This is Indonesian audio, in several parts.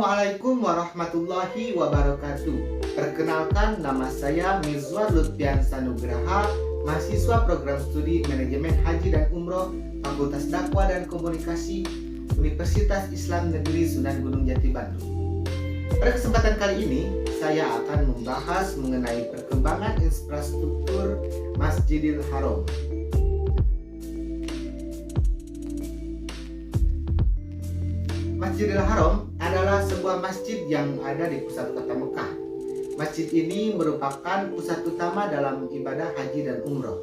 Assalamualaikum warahmatullahi wabarakatuh. Perkenalkan, nama saya Mizwar Lutfian Sanugraha, mahasiswa program studi Manajemen Haji dan Umroh, Fakultas Dakwah dan Komunikasi, Universitas Islam Negeri Sunan Gunung Jati, Bandung. Pada kesempatan kali ini, saya akan membahas mengenai perkembangan infrastruktur Masjidil Haram. Masjidil Haram adalah sebuah masjid yang ada di pusat kota Mekah. Masjid ini merupakan pusat utama dalam ibadah haji dan umroh.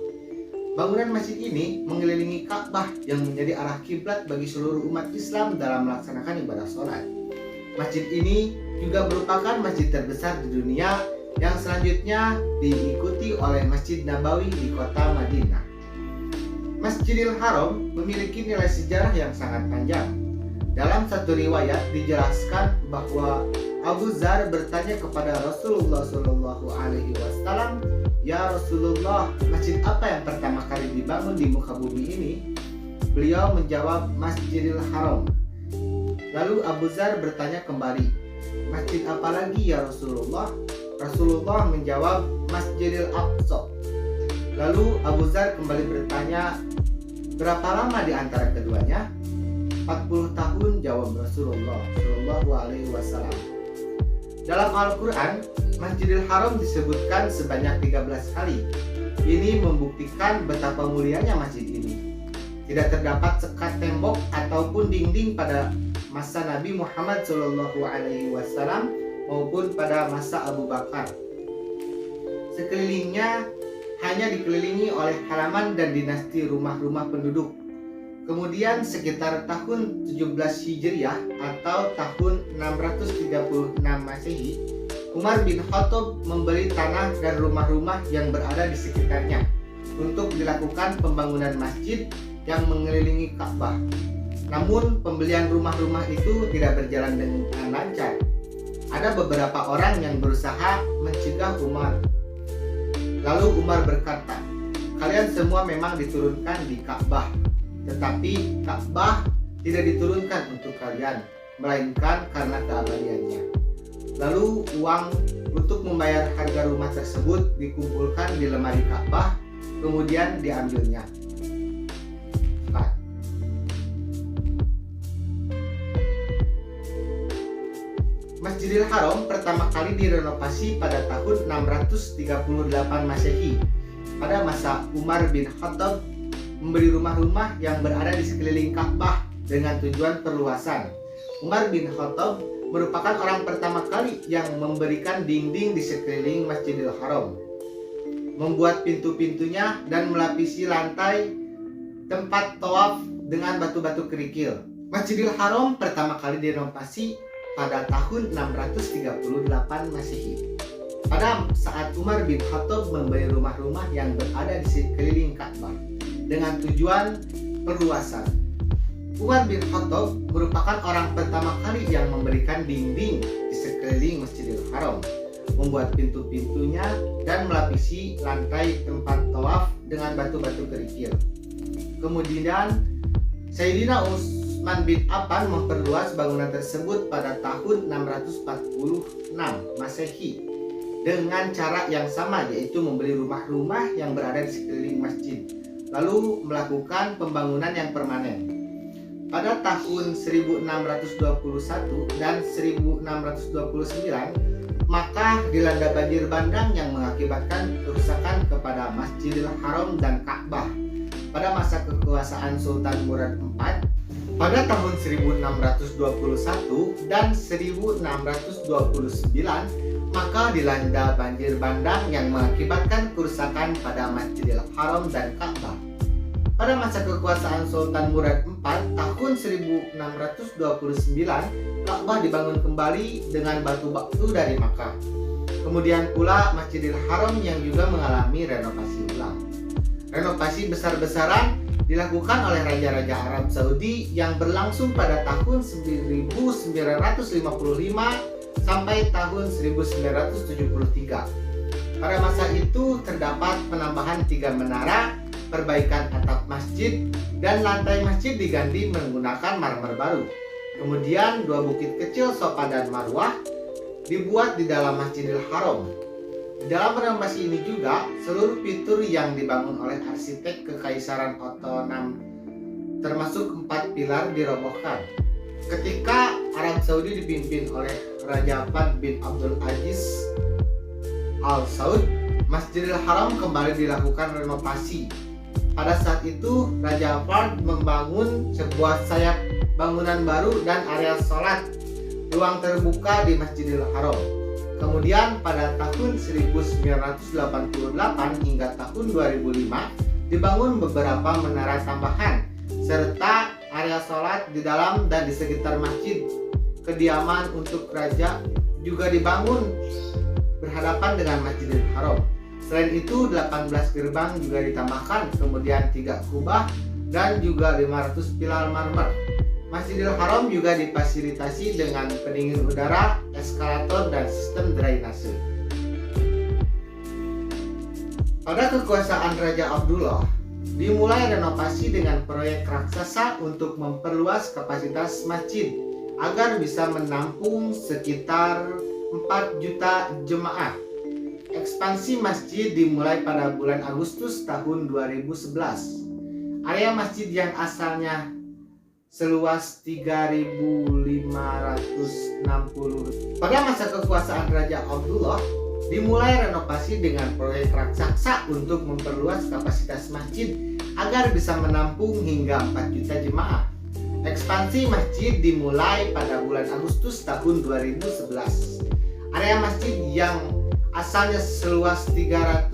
Bangunan masjid ini mengelilingi Ka'bah yang menjadi arah kiblat bagi seluruh umat Islam dalam melaksanakan ibadah sholat. Masjid ini juga merupakan masjid terbesar di dunia yang selanjutnya diikuti oleh Masjid Nabawi di kota Madinah. Masjidil Haram memiliki nilai sejarah yang sangat panjang. Dalam satu riwayat dijelaskan bahwa Abu Dzar bertanya kepada Rasulullah SAW, "Ya Rasulullah, masjid apa yang pertama kali dibangun di muka bumi ini?" Beliau menjawab, "Masjidil Haram." Lalu Abu Dzar bertanya kembali, "Masjid apa lagi ya Rasulullah?" Rasulullah menjawab, "Masjidil Aqsa." Lalu Abu Dzar kembali bertanya, "Berapa lama di antara keduanya?" 40 tahun, jawab Rasulullah SAW. Dalam Al-Quran, Masjidil Haram disebutkan sebanyak 13 kali. Ini membuktikan betapa mulianya masjid ini. Tidak terdapat sekat tembok ataupun dinding pada masa Nabi Muhammad SAW maupun pada masa Abu Bakar. Sekelilingnya hanya dikelilingi oleh halaman dan dinasti rumah-rumah penduduk. Kemudian sekitar tahun 17 Hijriah atau tahun 636 Masehi, Umar bin Khattab membeli tanah dan rumah-rumah yang berada di sekitarnya untuk dilakukan pembangunan masjid yang mengelilingi Ka'bah. Namun pembelian rumah-rumah itu tidak berjalan dengan lancar. Ada beberapa orang yang berusaha mencegah Umar. Lalu Umar berkata, "Kalian semua memang diturunkan di Ka'bah, tetapi Ka'bah tidak diturunkan untuk kalian, melainkan karena keabadiannya." Lalu uang untuk membayar harga rumah tersebut dikumpulkan di lemari Ka'bah, kemudian diambilnya. Masjidil Haram pertama kali direnovasi pada tahun 638 Masehi. Pada masa Umar bin Khattab membeli rumah-rumah yang berada di sekeliling Ka'bah dengan tujuan perluasan. Umar bin Khattab merupakan orang pertama kali yang memberikan dinding di sekeliling Masjidil Haram, membuat pintu-pintunya dan melapisi lantai tempat tawaf dengan batu-batu kerikil. Masjidil Haram pertama kali direnovasi pada tahun 638 Masehi. Pada saat Umar bin Khattab membeli rumah-rumah yang berada di sekeliling Ka'bah dengan tujuan perluasan. Umar bin Khattab merupakan orang pertama kali yang memberikan dinding di sekeliling Masjidil Haram, membuat pintu-pintunya dan melapisi lantai tempat tawaf dengan batu-batu kerikil. Kemudian Sayyidina Utsman bin Affan memperluas bangunan tersebut pada tahun 646 Masehi dengan cara yang sama, yaitu membeli rumah-rumah yang berada di sekeliling masjid, lalu melakukan pembangunan yang permanen. Pada tahun 1621 dan 1629, Makkah dilanda banjir bandang yang mengakibatkan kerusakan kepada Masjidil Haram dan Ka'bah. Pada masa kekuasaan Sultan Murad IV, pada tahun 1621 dan 1629, Makkah dilanda banjir bandang yang mengakibatkan kerusakan pada Masjidil Haram dan Ka'bah. Pada masa kekuasaan Sultan Murad IV tahun 1629, Ka'bah dibangun kembali dengan batu-batu dari Makkah. Kemudian pula Masjidil Haram yang juga mengalami renovasi ulang. Renovasi besar-besaran dilakukan oleh Raja-Raja Arab Saudi yang berlangsung pada tahun 1955 sampai tahun 1973. Pada masa itu terdapat penambahan 3 menara, perbaikan atap masjid, dan lantai masjid diganti menggunakan marmer baru. Kemudian 2 bukit kecil Sofa dan Marwah dibuat di dalam Masjidil Haram. Di dalam renovasi ini juga seluruh fitur yang dibangun oleh arsitek Kekaisaran Ottoman termasuk 4 pilar dirobohkan. Ketika Arab Saudi dipimpin oleh Raja Fahd bin Abdul Aziz Al Saud, Masjidil Haram kembali dilakukan renovasi. Pada saat itu Raja Fahd membangun sebuah sayap bangunan baru dan area sholat ruang terbuka di Masjidil Haram. Kemudian pada tahun 1988 hingga tahun 2005 dibangun beberapa menara tambahan serta area sholat di dalam dan di sekitar masjid. Kediaman untuk raja juga dibangun berhadapan dengan Masjidil Haram. Selain itu 18 gerbang juga ditambahkan, kemudian 3 kubah dan juga 500 pilar marmer. Masjidil Haram juga difasilitasi dengan pendingin udara, eskalator, dan sistem drainase. Pada kekuasaan Raja Abdullah, dimulai renovasi dengan proyek raksasa untuk memperluas kapasitas masjid agar bisa menampung sekitar 4 juta jemaah. Ekspansi masjid dimulai pada bulan Agustus tahun 2011. Area masjid yang asalnya seluas 3.560 pada masa kekuasaan Raja Abdullah dimulai renovasi dengan proyek raksasa untuk memperluas kapasitas masjid agar bisa menampung hingga 4 juta jemaah. Ekspansi masjid dimulai pada bulan Agustus tahun 2011. Area masjid yang asalnya seluas 356.000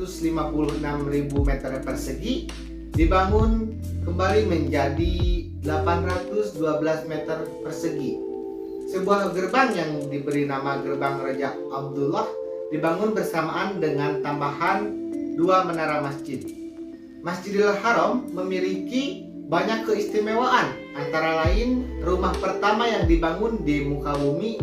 meter persegi dibangun kembali menjadi 812 meter persegi. Sebuah gerbang yang diberi nama Gerbang Raja Abdullah dibangun bersamaan dengan tambahan 2 menara masjid. Masjidil Haram memiliki banyak keistimewaan, antara lain rumah pertama yang dibangun di muka bumi.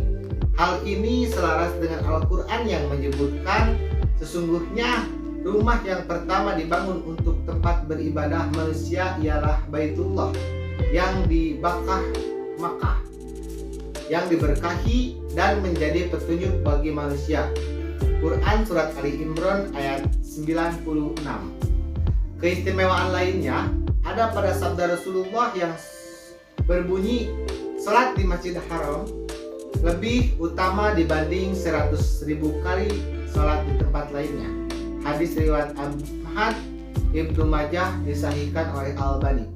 Hal ini selaras dengan Al-Quran yang menyebutkan sesungguhnya rumah yang pertama dibangun untuk tempat beribadah manusia ialah Baitullah yang di Makkah, yang diberkahi dan menjadi petunjuk bagi manusia. Quran Surat Ali Imran ayat 96. Keistimewaan lainnya ada pada sabda Rasulullah yang berbunyi, salat di Masjidil Haram lebih utama dibanding 100.000 kali salat di tempat lainnya. Hadis riwayat Ahmad, Ibnu Majah, disahihkan oleh Al-Albani.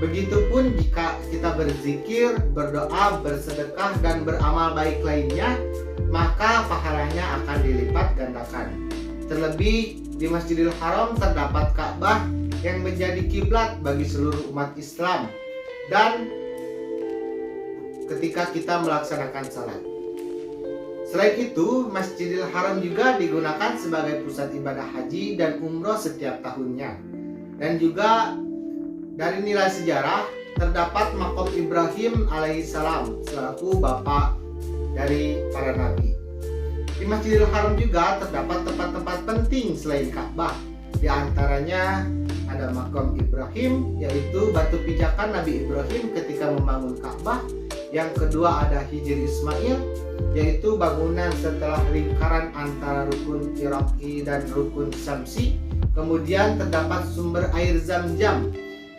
Begitupun jika kita berzikir, berdoa, bersedekah, dan beramal baik lainnya, maka pahalanya akan dilipat gandakan. Terlebih di Masjidil Haram terdapat Ka'bah yang menjadi kiblat bagi seluruh umat Islam dan ketika kita melaksanakan salat. Selain itu, Masjidil Haram juga digunakan sebagai pusat ibadah haji dan umroh setiap tahunnya. Dan juga dari nilai sejarah terdapat makom Ibrahim alaihissalam selaku bapak dari para nabi. Di Masjidil Haram juga terdapat tempat-tempat penting selain Ka'bah. Di antaranya ada makom Ibrahim, yaitu batu pijakan Nabi Ibrahim ketika membangun Ka'bah. Yang kedua ada Hijr Ismail, yaitu bangunan setelah lingkaran antara rukun Iraqi dan rukun Syamsi. Kemudian terdapat sumber air Zam-Zam,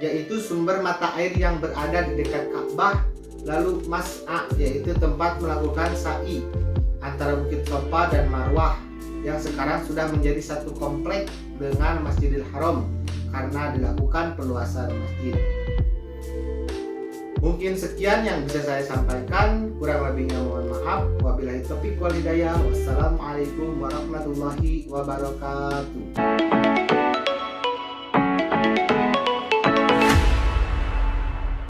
yaitu sumber mata air yang berada di dekat Ka'bah. Lalu Mas'a, yaitu tempat melakukan sa'i antara Bukit Sofa dan Marwah, yang sekarang sudah menjadi satu komplek dengan Masjidil Haram karena dilakukan perluasan masjid. Mungkin sekian yang bisa saya sampaikan, kurang lebihnya mohon maaf. Wabillahi taufiq wal hidayah. Wassalamualaikum warahmatullahi wabarakatuh.